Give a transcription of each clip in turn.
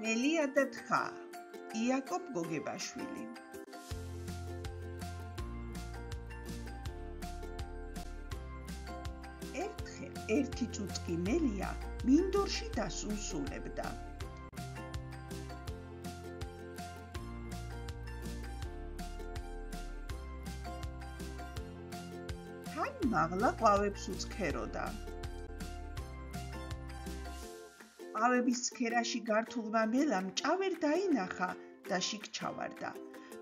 მელია და თხა იაკობ გოგებაშვილი ერთხელ ერთი წუწკი მელია მინდორში დასუნსულებდა თან მაღლა ყვავებს უცქეროდა ყვავების ცქერაში გართულმა მელამ ჭავერ დაინახა და შიგ ჩავარდა.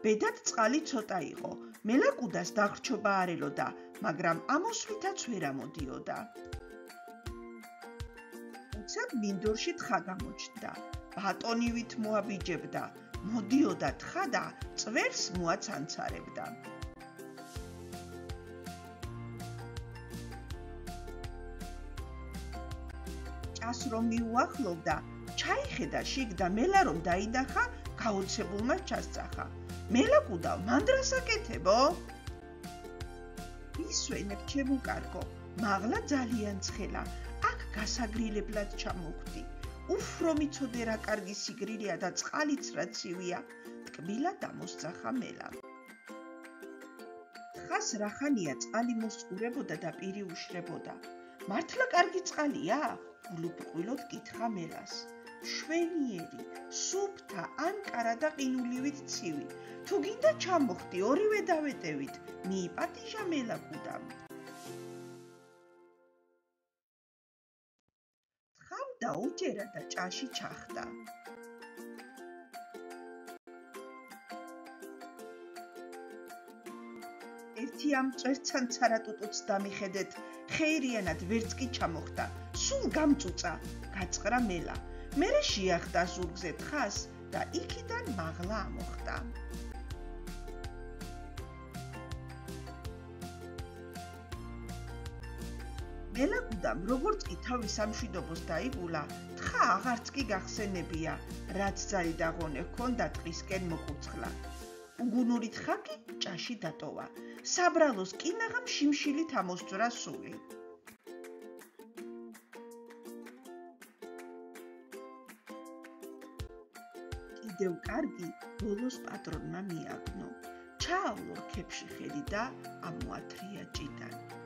ბედად წყალი ცოტა იყო. მელა კუდას დაღრჩობა არ ელოდა, მაგრამ ამოსვლითაც ვერ ამოდიოდა. უცებ მინდორში თხა გამოჩნდა. ბატონივით მოაბიჯებდა. მოდიოდა თხა და წვერს მოაცანცარებდა. ჭას რომ მიუახლოვდა, ჩაიხედა შიგ და მელა რომ დაინახა, გაოცებულმა ჩასწახა. მელა კუდავ, მან რას აკეთებო? ისვენებ ჩემო კარგო, მაღლა ძალიან ცხელა, აქ გასაგრილებლად ჩამოვხდი. უფრო მიცოდე რა კარგი სიგრილია და წყალიც რა ცივია, ტკბილა დამოსწახა მელამ. თხას რახანია წყალი მოსწყურებოდა და პირი უშრებოდა. მართლა კარგი წყალია? გულუბრყვილოდ კითხა მელას. შვენიერი, სუფთა, ან კარა და ყინულივით ცივი. თუ გინდა ჩამოხდი, ორივე დავეტევით, მიიპატიჟა მელა კუდამ. თხამ დაუჯერა და ჭაში ჩახდა. ერთი ამ წვერცან ცარატუტუც დამიხედეთ, ხეირიანად ვერც კი ჩამოხდა. სულ გამწუწა, გაწყრა მელა. მერე შეახდა ზურგზე თხას და იქიდან მაღლა ამოხდა. მელა კუდამ როგორც კი თავის სამშვიდობოს დაიბულა, თხა აღარც კი გახსენებია, რაც ძალი დაღონე ჰქონდა ტყისკენ მოკურცხლა. უგუნური თხა კი ჭაში დატოვა. საბრალოს კინაღამ შიმშილით ამოსძვრა სული. კიდევ კარგი ბოლოს პატრონმა მიაგნო. ჩაავლო რქებში ხელი და ამოათრია ჭიდანი.